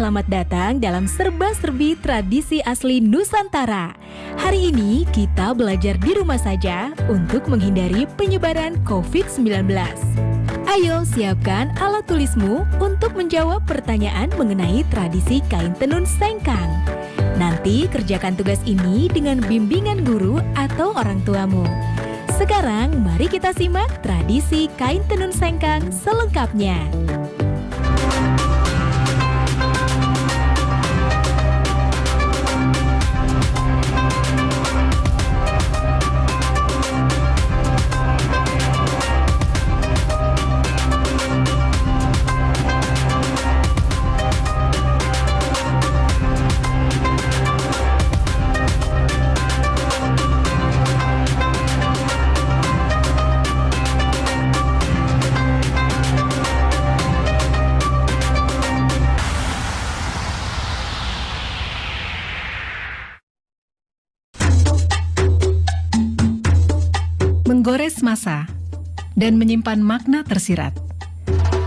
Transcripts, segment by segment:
selamat datang dalam serba-serbi tradisi asli Nusantara. Hari ini kita belajar di rumah saja untuk menghindari penyebaran COVID-19. Ayo siapkan alat tulismu untuk menjawab pertanyaan mengenai tradisi kain tenun sengkang. Nanti kerjakan tugas ini dengan bimbingan guru atau orang tuamu. Sekarang mari kita simak tradisi kain tenun sengkang selengkapnya. Menggores masa dan menyimpan makna tersirat.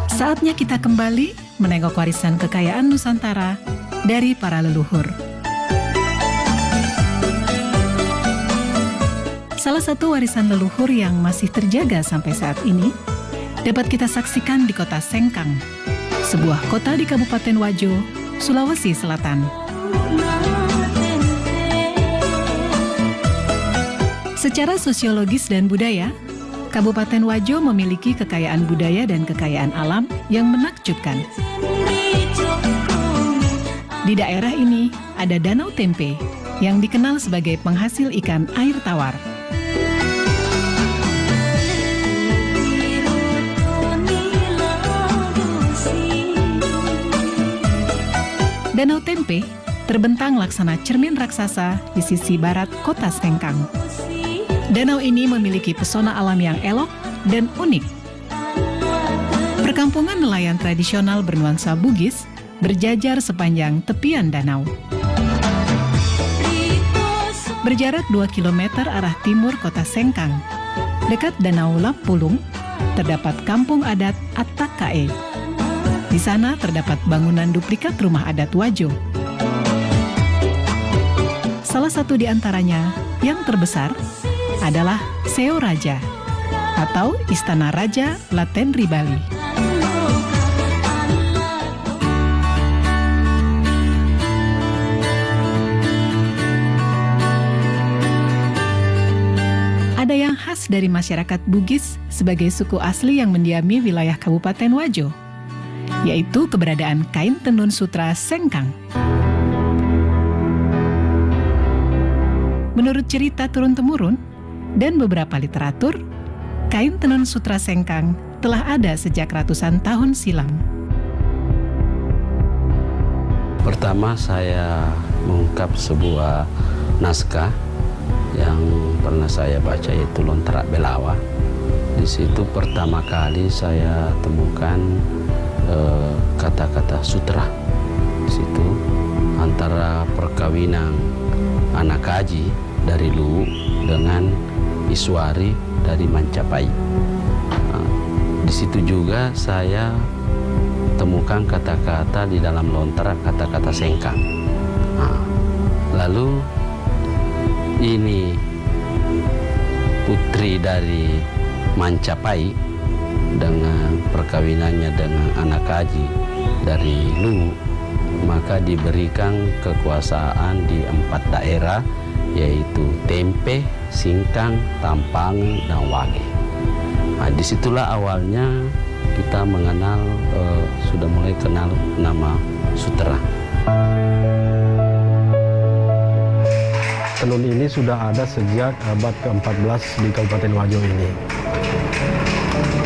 Saatnya kita kembali menengok warisan kekayaan Nusantara dari para leluhur. Salah satu warisan leluhur yang masih terjaga sampai saat ini dapat kita saksikan di kota Sengkang, sebuah kota di Kabupaten Wajo, Sulawesi Selatan. Secara sosiologis dan budaya, Kabupaten Wajo memiliki kekayaan budaya dan kekayaan alam yang menakjubkan. Di daerah ini ada Danau Tempe yang dikenal sebagai penghasil ikan air tawar. Danau Tempe terbentang laksana cermin raksasa di sisi barat kota Sengkang. Danau ini memiliki pesona alam yang elok dan unik. Perkampungan nelayan tradisional bernuansa Bugis berjajar sepanjang tepian danau. Berjarak 2 km arah timur kota Sengkang, dekat Danau Lampulung, terdapat kampung adat Attakae. Di sana terdapat bangunan duplikat rumah adat Wajo. Salah satu di antaranya yang terbesar adalah Seo Raja atau Istana Raja Latenri Bali. Ada yang khas dari masyarakat Bugis sebagai suku asli yang mendiami wilayah Kabupaten Wajo, yaitu keberadaan kain tenun sutra Sengkang. Menurut cerita turun-temurun dan beberapa literatur, kain tenun sutra Sengkang telah ada sejak ratusan tahun silam. Pertama saya mengungkap sebuah naskah yang pernah saya baca, yaitu Lontrak Belawa. Di situ pertama kali saya temukan kata-kata sutra. Di situ antara perkawinan anak kaji dari Luwu dengan Iswari dari Mancapai. Di situ juga saya temukan kata-kata di dalam lontrak, kata-kata Sengkang. Lalu ini putri dari Mancapai dengan perkawinannya dengan anak kaji dari Luwu, maka diberikan kekuasaan di 4 daerah, yaitu Tempe, Singkang, Tampangan, dan Wage. Disitulah awalnya kita mengenal, sudah mulai kenal nama sutra. Tenun ini sudah ada sejak abad ke-14 di Kabupaten Wajo ini.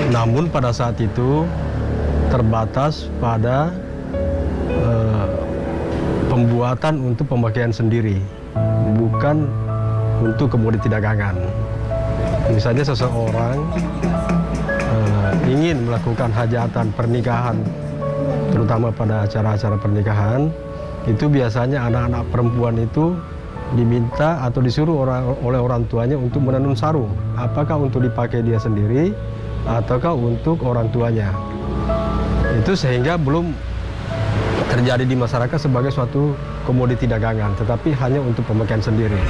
Namun pada saat itu terbatas pada pembuatan untuk pemakaian sendiri, bukan untuk komoditi dagangan. Misalnya seseorang ingin melakukan hajatan pernikahan, terutama pada acara-acara pernikahan, itu biasanya anak-anak perempuan itu diminta atau disuruh oleh orang tuanya untuk menenun sarung. Apakah untuk dipakai dia sendiri ataukah untuk orang tuanya. Itu sehingga belum terjadi di masyarakat sebagai suatu komoditi dagangan, tetapi hanya untuk pemakaian sendiri.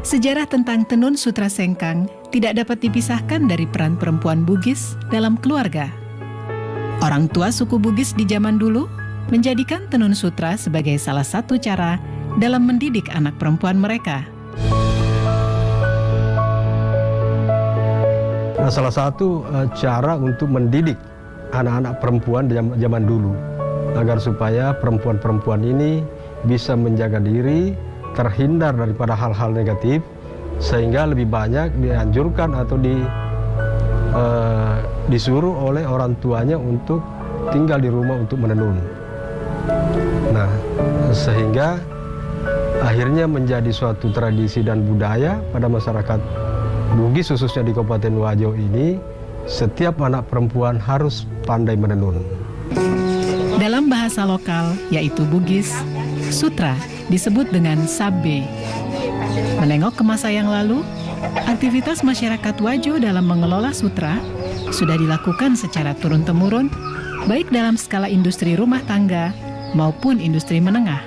Sejarah tentang tenun sutra sengkang tidak dapat dipisahkan dari peran perempuan Bugis dalam keluarga. Orang tua suku Bugis di zaman dulu menjadikan tenun sutra sebagai salah satu cara dalam mendidik anak perempuan mereka. Nah, salah satu cara untuk mendidik anak-anak perempuan di zaman dulu agar supaya perempuan-perempuan ini bisa menjaga diri, terhindar daripada hal-hal negatif, sehingga lebih banyak dianjurkan atau disuruh oleh orang tuanya untuk tinggal di rumah untuk menenun. Nah, sehingga akhirnya menjadi suatu tradisi dan budaya pada masyarakat Bugis, khususnya di Kabupaten Wajo ini, setiap anak perempuan harus pandai menenun. Dalam bahasa lokal, yaitu Bugis, sutra disebut dengan sabbe. Menengok ke masa yang lalu, aktivitas masyarakat Wajo dalam mengelola sutra sudah dilakukan secara turun-temurun, baik dalam skala industri rumah tangga maupun industri menengah.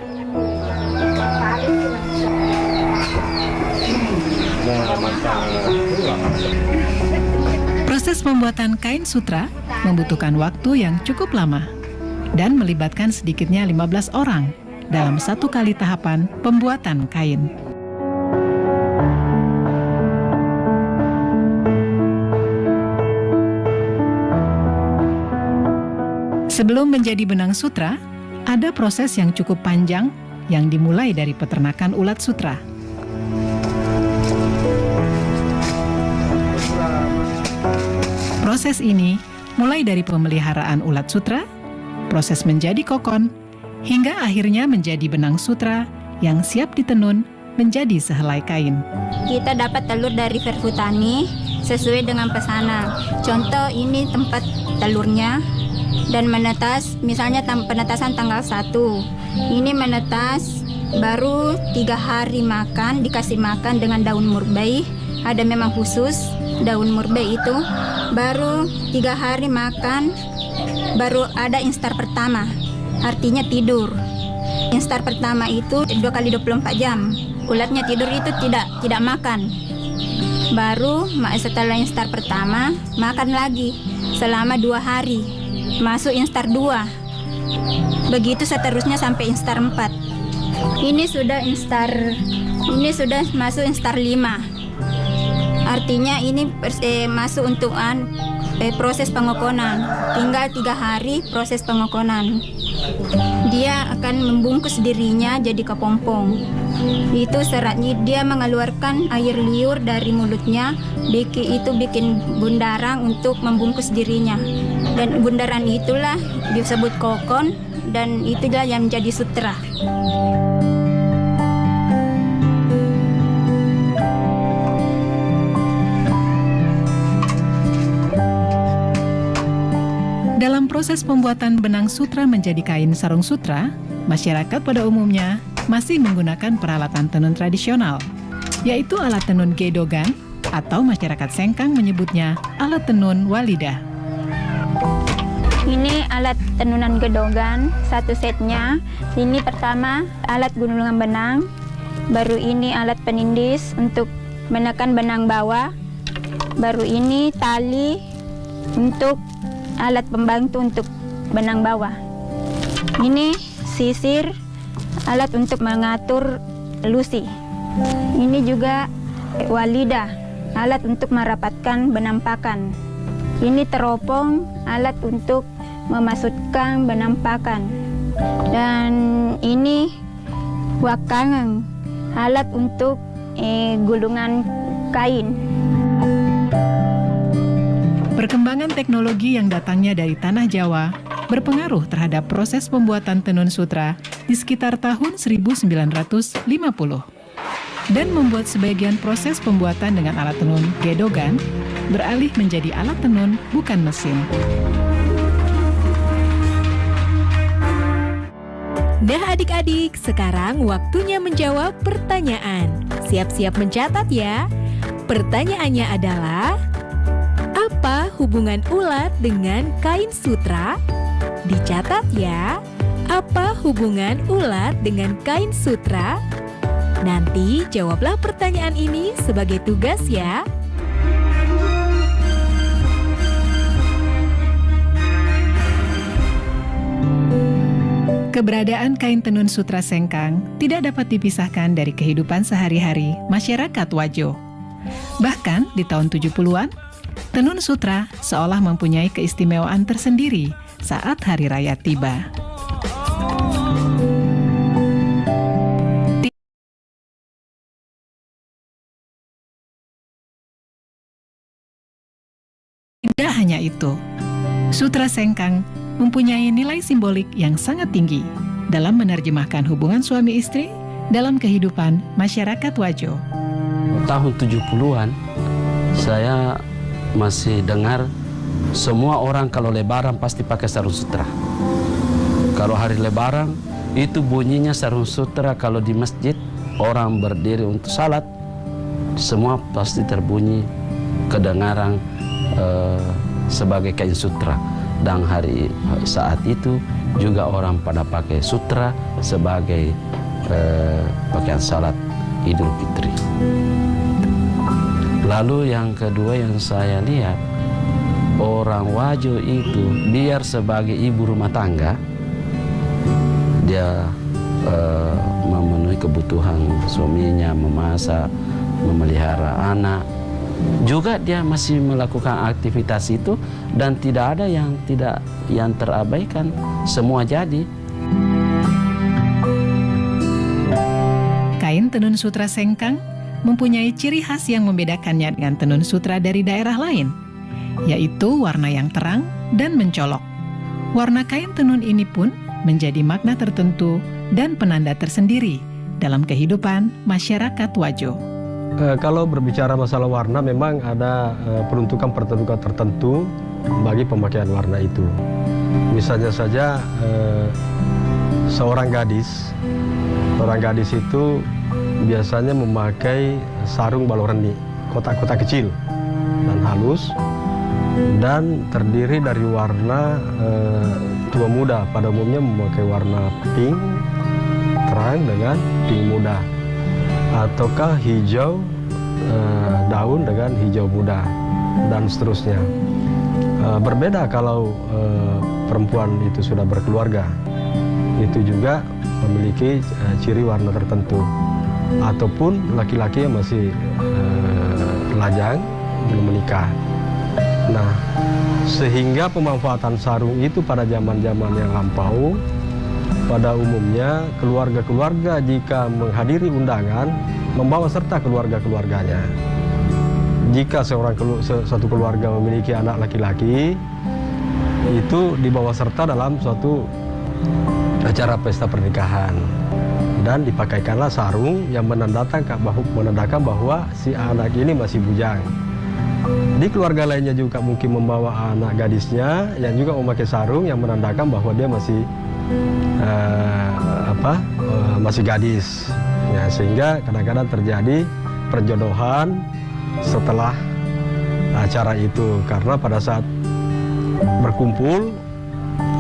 Proses pembuatan kain sutra membutuhkan waktu yang cukup lama dan melibatkan sedikitnya 15 orang dalam satu kali tahapan pembuatan kain. Sebelum menjadi benang sutra, ada proses yang cukup panjang yang dimulai dari peternakan ulat sutra. Proses ini mulai dari pemeliharaan ulat sutra, proses menjadi kokon, hingga akhirnya menjadi benang sutra yang siap ditenun menjadi sehelai kain. Kita dapat telur dari Verhutani sesuai dengan pesanan. Contoh ini tempat telurnya dan menetas, misalnya penetasan tanggal 1. Ini menetas baru 3 hari makan, dikasih makan dengan daun murbei. Ada memang khusus daun murbei itu. Baru 3 hari makan, baru ada instar pertama. Artinya tidur. Instar pertama itu 2 kali 24 jam. Ulatnya tidur itu tidak makan. Baru setelah instar pertama makan lagi selama 2 hari. Masuk instar 2. Begitu seterusnya sampai instar 4. Ini sudah masuk instar 5. Artinya ini masuk untuk proses pengokonan. Tinggal 3 hari proses pengokonan. Dia akan membungkus dirinya jadi kepompong. Itu seratnya, dia mengeluarkan air liur dari mulutnya. Itu bikin bundaran untuk membungkus dirinya. Dan bundaran itulah disebut kokon, dan itulah yang menjadi sutra. Dalam proses pembuatan benang sutra menjadi kain sarung sutra, masyarakat pada umumnya masih menggunakan peralatan tenun tradisional, yaitu alat tenun gedogan atau masyarakat Sengkang menyebutnya alat tenun walidah. Ini alat tenunan gedogan, satu setnya. Ini pertama alat gulungan benang, baru ini alat penindis untuk menekan benang bawah, baru ini tali untuk alat pembantu untuk benang bawah. Ini sisir, alat untuk mengatur lusi. Ini juga walidah, alat untuk merapatkan benang pakan. Ini teropong, alat untuk memasukkan benang pakan. Dan ini wakangan, alat untuk gulungan kain. Perkembangan teknologi yang datangnya dari tanah Jawa berpengaruh terhadap proses pembuatan tenun sutra di sekitar tahun 1950 dan membuat sebagian proses pembuatan dengan alat tenun gedogan beralih menjadi alat tenun bukan mesin. Nah adik-adik, sekarang waktunya menjawab pertanyaan. Siap-siap mencatat ya. Pertanyaannya adalah, apa hubungan ulat dengan kain sutra? Dicatat ya, apa hubungan ulat dengan kain sutra? Nanti jawablah pertanyaan ini sebagai tugas ya. Keberadaan kain tenun sutra sengkang tidak dapat dipisahkan dari kehidupan sehari-hari masyarakat Wajo. Bahkan di tahun 70-an, tenun sutra seolah mempunyai keistimewaan tersendiri saat hari raya tiba. Tidak hanya itu, sutra sengkang mempunyai nilai simbolik yang sangat tinggi dalam menerjemahkan hubungan suami istri dalam kehidupan masyarakat Wajo. Tahun 70-an, saya masih dengar semua orang kalau lebaran pasti pakai sarung sutra. Kalau hari lebaran, itu bunyinya sarung sutra. Kalau di masjid, orang berdiri untuk salat, semua pasti terbunyi kedengaran sebagai kain sutra. Dan saat itu juga orang pada pakai sutra sebagai pakaian salat Idul Fitri. Lalu yang kedua yang saya lihat, orang Wajo itu biar sebagai ibu rumah tangga, dia memenuhi kebutuhan suaminya, memasak, memelihara anak. Juga dia masih melakukan aktivitas itu dan tidak ada yang terabaikan, semua jadi. Kain tenun sutra sengkang mempunyai ciri khas yang membedakannya dengan tenun sutra dari daerah lain, yaitu warna yang terang dan mencolok. Warna kain tenun ini pun menjadi makna tertentu dan penanda tersendiri dalam kehidupan masyarakat Wajo. Kalau berbicara masalah warna, memang ada peruntukan tertentu bagi pemakaian warna itu. Misalnya saja seorang gadis itu biasanya memakai sarung baloreni, kotak-kotak kecil dan halus, dan terdiri dari warna tua muda. Pada umumnya memakai warna pink terang dengan pink muda, ataukah hijau daun dengan hijau muda, dan seterusnya. Berbeda kalau perempuan itu sudah berkeluarga, itu juga memiliki ciri warna tertentu, ataupun laki-laki yang masih lajang belum menikah. Nah, sehingga pemanfaatan sarung itu pada zaman-zaman yang lampau, pada umumnya keluarga-keluarga jika menghadiri undangan membawa serta keluarga-keluarganya. Jika satu keluarga memiliki anak laki-laki, itu dibawa serta dalam suatu acara pesta pernikahan, dan dipakaikanlah sarung yang menandakan bahwa si anak ini masih bujang. Di keluarga lainnya juga mungkin membawa anak gadisnya yang juga memakai sarung yang menandakan bahwa dia masih masih gadis. Ya, sehingga kadang-kadang terjadi perjodohan setelah acara itu, karena pada saat berkumpul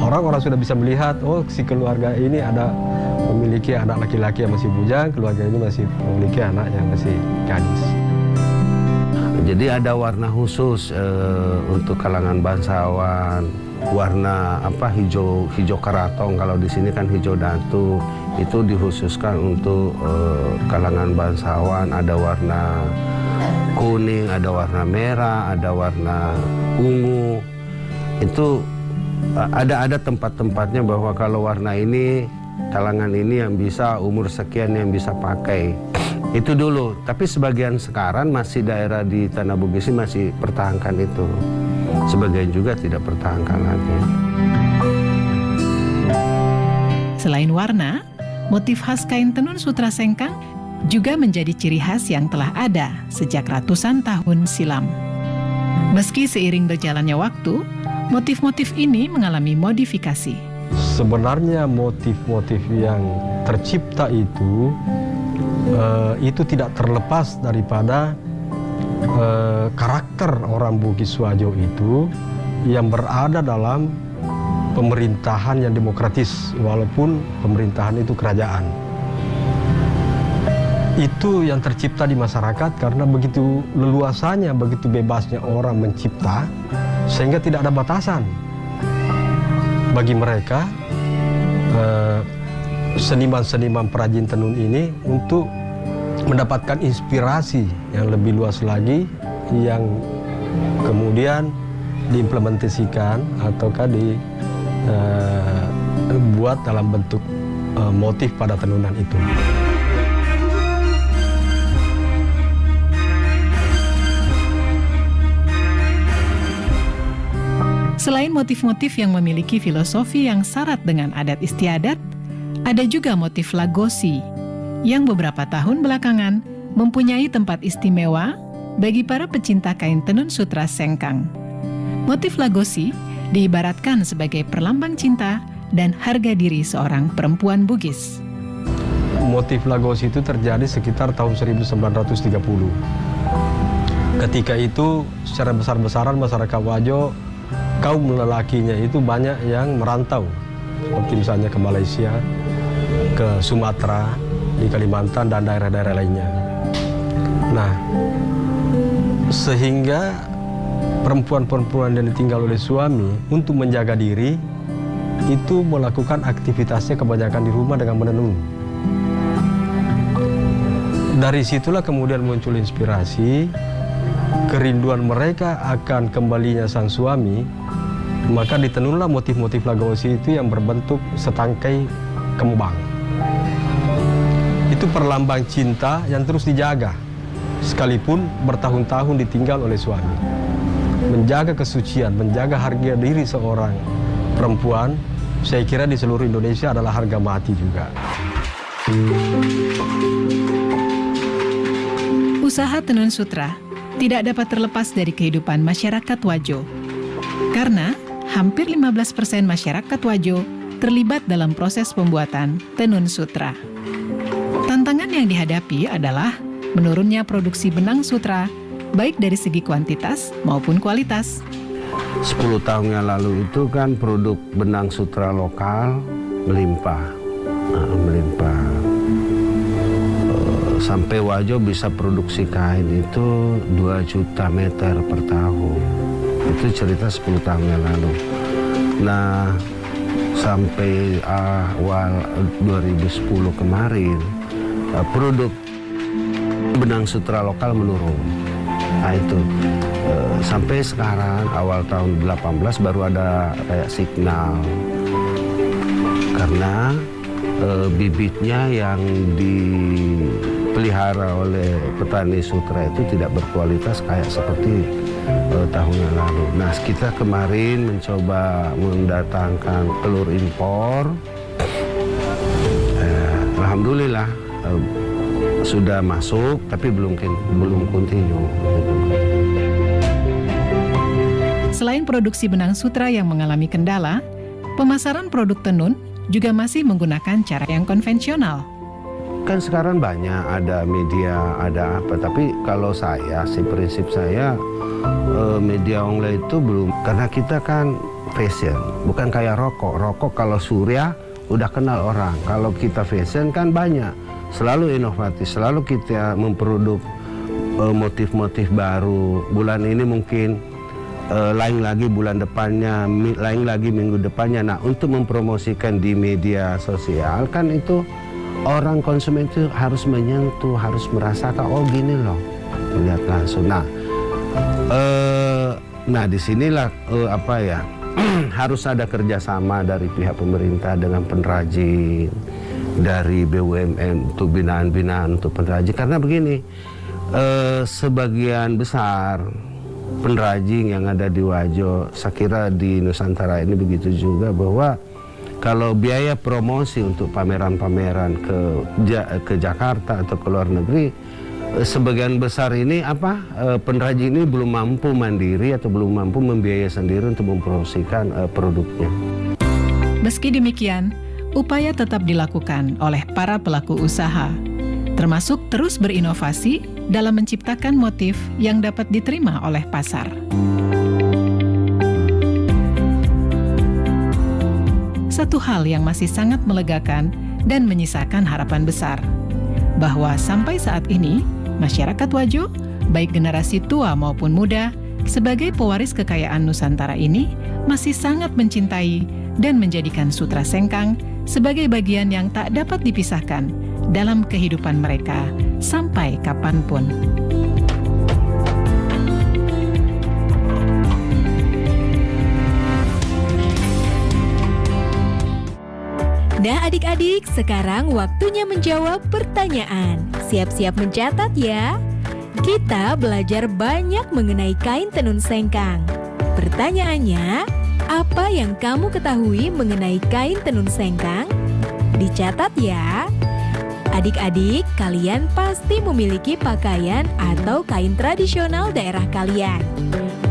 orang-orang sudah bisa melihat, oh si keluarga ini memiliki anak laki-laki yang masih bujang, keluarga ini masih memiliki anak yang masih gadis. Jadi ada warna khusus untuk kalangan bangsawan, warna hijau karatong, kalau di sini kan hijau datu, itu dikhususkan untuk kalangan bangsawan. Ada warna kuning, ada warna merah, ada warna ungu. Itu ada tempat-tempatnya bahwa kalau warna ini, kalangan ini yang bisa, umur sekian yang bisa pakai. Itu dulu, tapi sebagian sekarang masih daerah di Tanah Bugis masih pertahankan itu. Sebagian juga tidak pertahankan lagi. Selain warna, motif khas kain tenun sutra sengkang juga menjadi ciri khas yang telah ada sejak ratusan tahun silam. Meski seiring berjalannya waktu, motif-motif ini mengalami modifikasi. Sebenarnya motif-motif yang tercipta itu tidak terlepas daripada karakter orang Bugis Wajo itu yang berada dalam pemerintahan yang demokratis, walaupun pemerintahan itu kerajaan. Itu yang tercipta di masyarakat karena begitu leluasanya, begitu bebasnya orang mencipta, sehingga tidak ada batasan bagi mereka seniman-seniman perajin tenun ini untuk mendapatkan inspirasi yang lebih luas lagi, yang kemudian diimplementasikan ataukah dibuat dalam bentuk motif pada tenunan itu. Selain motif-motif yang memiliki filosofi yang syarat dengan adat istiadat, ada juga motif lagosi yang beberapa tahun belakangan mempunyai tempat istimewa bagi para pecinta kain tenun sutra Sengkang. Motif lagosi diibaratkan sebagai perlambang cinta dan harga diri seorang perempuan Bugis. Motif lagosi itu terjadi sekitar tahun 1930. Ketika itu secara besar-besaran masyarakat Wajo, kaum lelakinya itu banyak yang merantau, seperti misalnya ke Malaysia, ke Sumatera, di Kalimantan, dan daerah-daerah lainnya. Nah, sehingga perempuan-perempuan yang ditinggal oleh suami untuk menjaga diri, itu melakukan aktivitasnya kebanyakan di rumah dengan menenun. Dari situlah kemudian muncul inspirasi, kerinduan mereka akan kembalinya sang suami, maka ditenunlah motif-motif lagosi itu yang berbentuk setangkai kembang. Itu perlambang cinta yang terus dijaga, sekalipun bertahun-tahun ditinggal oleh suami. Menjaga kesucian, menjaga harga diri seorang perempuan, saya kira di seluruh Indonesia adalah harga mati juga. Usaha tenun sutra tidak dapat terlepas dari kehidupan masyarakat Wajo. Karena hampir 15% masyarakat Wajo terlibat dalam proses pembuatan tenun sutra. Tantangan yang dihadapi adalah menurunnya produksi benang sutra, baik dari segi kuantitas maupun kualitas. 10 tahun yang lalu itu kan produk benang sutra lokal melimpah. Sampai Wajo bisa produksi kain itu 2 juta meter per tahun. Itu cerita 10 tahun yang lalu. Nah, sampai awal 2010 kemarin, produk benang sutra lokal menurun. Nah itu, sampai sekarang awal tahun 2018 baru ada kayak signal. Karena bibitnya yang dipelihara oleh petani sutra itu tidak berkualitas kayak seperti tahun yang lalu. Nah, kita kemarin mencoba mendatangkan telur impor. Alhamdulillah sudah masuk, tapi belum continue. Selain produksi benang sutra yang mengalami kendala, pemasaran produk tenun juga masih menggunakan cara yang konvensional. Kan sekarang banyak, ada media, ada apa. Tapi kalau saya, prinsip saya, media online itu belum. Karena kita kan fashion, bukan kayak rokok. Rokok kalau surya udah kenal orang. Kalau kita fashion kan banyak. Selalu inovatif, selalu kita memproduk motif-motif baru. Bulan ini mungkin lain lagi bulan depannya, lain lagi minggu depannya. Nah, untuk mempromosikan di media sosial kan itu orang konsumen itu harus menyentuh, harus merasakan, oh gini loh, lihat langsung. Nah disinilah harus ada kerjasama dari pihak pemerintah dengan pengrajin, dari BUMN untuk binaan-binaan untuk pengrajin. Karena begini, sebagian besar pengrajin yang ada di Wajo, saya kira di Nusantara ini begitu juga, bahwa kalau biaya promosi untuk pameran-pameran ke Jakarta atau ke luar negeri, sebagian besar ini pengrajin ini belum mampu mandiri atau belum mampu membiayai sendiri untuk mempromosikan produknya. Meski demikian, upaya tetap dilakukan oleh para pelaku usaha, termasuk terus berinovasi dalam menciptakan motif yang dapat diterima oleh pasar. Satu hal yang masih sangat melegakan dan menyisakan harapan besar, bahwa sampai saat ini, masyarakat Wajo, baik generasi tua maupun muda, sebagai pewaris kekayaan Nusantara ini, masih sangat mencintai dan menjadikan sutra sengkang sebagai bagian yang tak dapat dipisahkan dalam kehidupan mereka sampai kapanpun. Nah adik-adik, sekarang waktunya menjawab pertanyaan. Siap-siap mencatat ya. Kita belajar banyak mengenai kain tenun sengkang. Pertanyaannya, apa yang kamu ketahui mengenai kain tenun sengkang? Dicatat ya. Adik-adik, kalian pasti memiliki pakaian atau kain tradisional daerah kalian.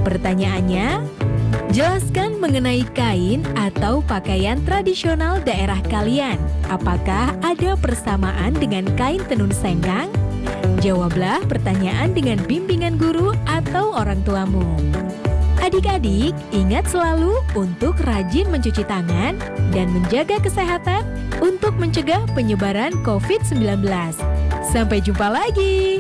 Pertanyaannya, jelaskan mengenai kain atau pakaian tradisional daerah kalian. Apakah ada persamaan dengan kain tenun sengkang? Jawablah pertanyaan dengan bimbingan guru atau orang tuamu. Adik-adik, ingat selalu untuk rajin mencuci tangan dan menjaga kesehatan untuk mencegah penyebaran COVID-19. Sampai jumpa lagi.